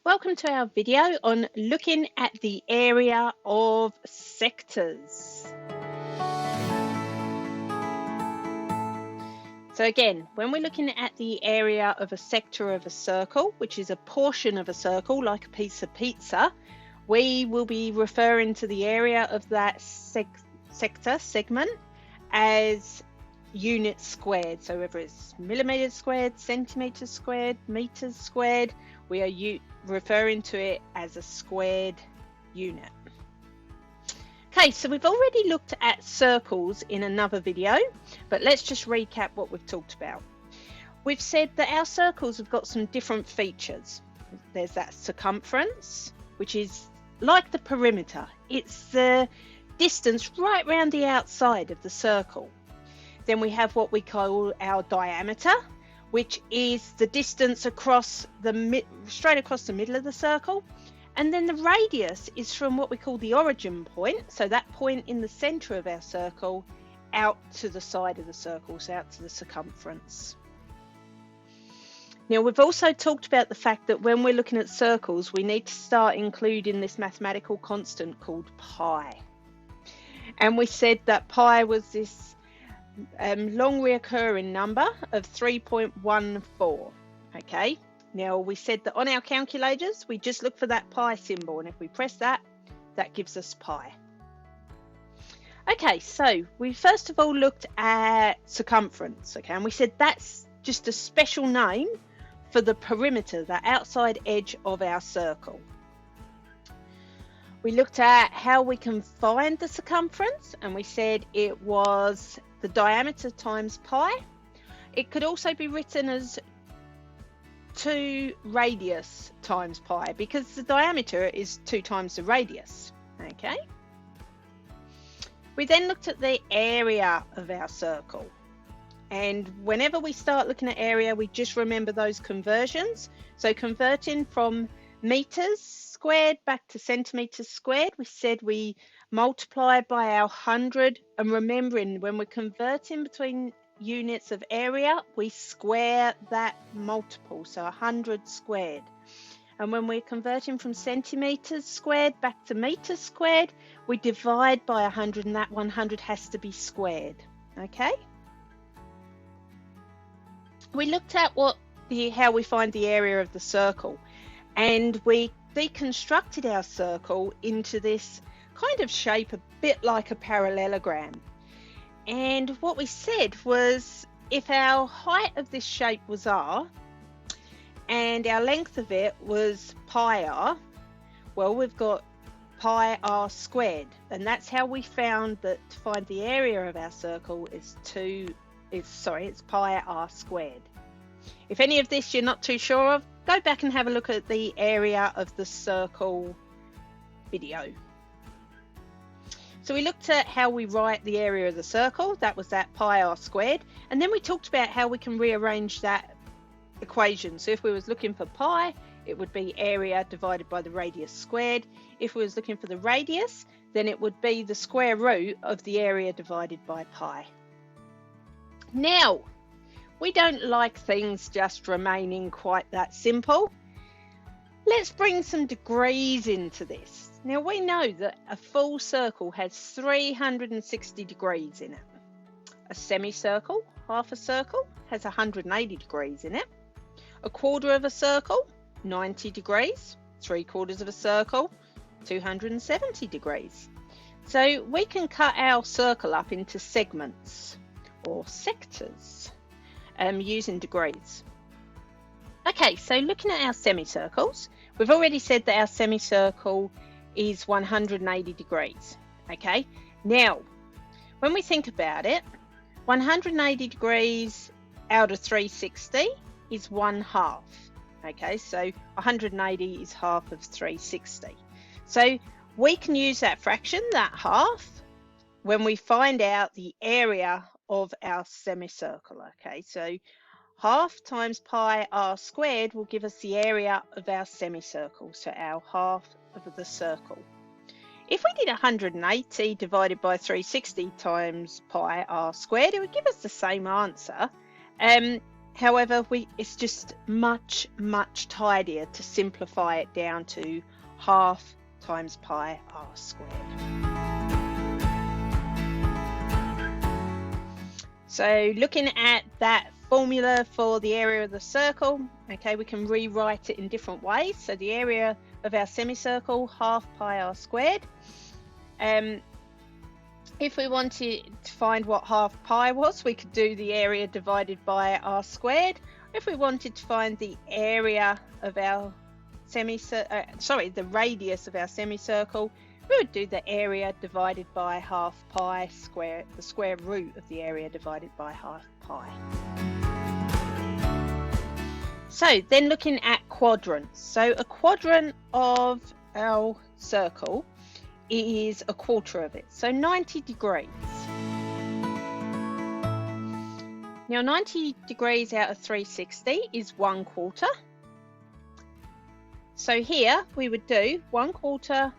Welcome to our video on looking at the area of sectors. So again, when we're looking at the area of a sector of a circle, which is a portion of a circle like a piece of pizza, we will be referring to the area of that sector segment as units squared. So whether it's millimeters squared, centimeters squared, meters squared, we are referring to it as a squared unit. Okay, so we've already looked at circles in another video, but let's just recap what we've talked about. We've said that our circles have got some different features. There's that circumference, which is like the perimeter. It's the distance right round the outside of the circle. Then we have what we call our diameter, which is the distance across straight across the middle of the circle. And then the radius is from what we call the origin point, so that point in the center of our circle, out to the side of the circle, so out to the circumference. Now, we've also talked about the fact that when we're looking at circles, we need to start including this mathematical constant called pi. And we said that pi was this long reoccurring number of 3.14. Okay, now we said that on our calculators we just look for that pi symbol, and if we press that, that gives us pi. Okay, so we first of all looked at circumference, okay, and we said that's just a special name for the perimeter, the outside edge of our circle. We looked at how we can find the circumference, and we said it was the diameter times pi. It could also be written as 2 radius times pi, because the diameter is 2 times the radius. Okay. We then looked at the area of our circle, and whenever we start looking at area, we just remember those conversions. So converting from meters squared back to centimeters squared, we said we multiply by our 100, and remembering when we're converting between units of area, we square that multiple, so 100 squared. And when we're converting from centimeters squared back to meters squared, we divide by 100, and that 100 has to be squared. Okay, we looked at how we find the area of the circle, and we deconstructed our circle into this kind of shape, a bit like a parallelogram. And what we said was, if our height of this shape was r and our length of it was pi r, well, we've got pi r squared, and that's how we found that to find the area of our circle it's pi r squared. If any of this you're not too sure of, go back and have a look at the area of the circle video. So we looked at how we write the area of the circle, that was that pi r squared, and then we talked about how we can rearrange that equation. So if we was looking for pi, it would be area divided by the radius squared. If we was looking for the radius, then it would be the square root of the area divided by pi. Now, we don't like things just remaining quite that simple. Let's bring some degrees into this. Now, we know that a full circle has 360 degrees in it. A semicircle, half a circle, has 180 degrees in it. A quarter of a circle, 90 degrees. 3/4 of a circle, 270 degrees. So we can cut our circle up into segments or sectors using degrees. Okay, so looking at our semicircles, we've already said that our semicircle is 180 degrees. Okay, now when we think about it, 180 degrees out of 360 is 1/2. Okay, so 180 is half of 360. So we can use that fraction, that half, when we find out the area of our semicircle. Okay, so half times pi r squared will give us the area of our semicircle, so our half of the circle. If we did 180 divided by 360 times pi r squared, it would give us the same answer. However, it's just much tidier to simplify it down to half times pi r squared. So looking at that formula for the area of the circle, okay, we can rewrite it in different ways. So the area of our semicircle, half pi r squared. If we wanted to find what half pi was, we could do the area divided by r squared. If we wanted to find the area of our the radius of our semicircle, we would do the area divided by half pi squared, the square root of the area divided by half pi. So then looking at quadrants. So a quadrant of our circle is a quarter of it, so 90 degrees. Now 90 degrees out of 360 is 1/4. So here we would do 1/4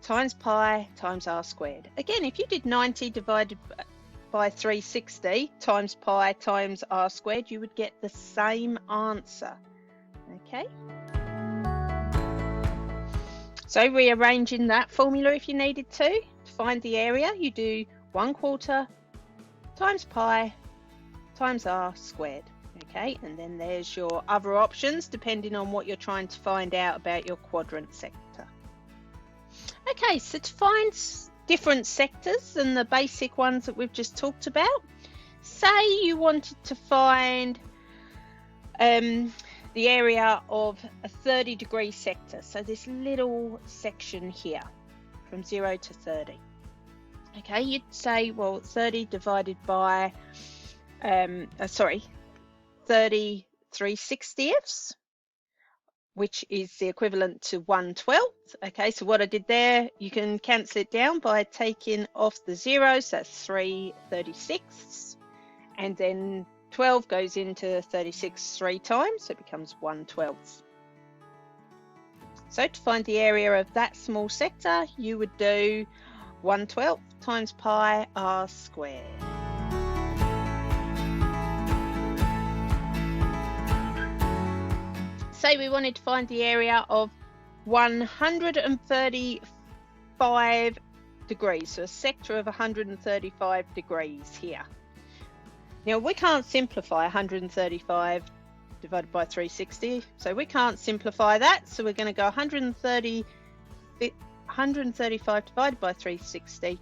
times pi times r squared. Again, if you did 90 divided by 360 times pi times r squared, you would get the same answer. Okay. So rearranging that formula if you needed to find the area, you do 1/4 times pi times r squared. Okay, and then there's your other options depending on what you're trying to find out about your quadrant sector. Okay, so to find different sectors than the basic ones that we've just talked about, say you wanted to find the area of a 30-degree sector, so this little section here from 0 to 30. Okay, you'd say, well, 30 divided by 30 3/60ths, which is the equivalent to 1/12. Okay, so what I did there, you can cancel it down by taking off the zeros, so that's 3 36ths, and then 12 goes into 36 3 times, so it becomes 1/12. So to find the area of that small sector, you would do 1/12 times pi r squared. Say we wanted to find the area of 135 degrees, so a sector of 135 degrees here. Now we can't simplify 135 divided by 360, so we can't simplify that, so we're going to go 135 divided by 360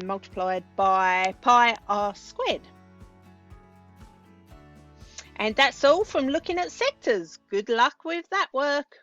multiplied by pi r squared. And that's all from looking at sectors. Good luck with that work.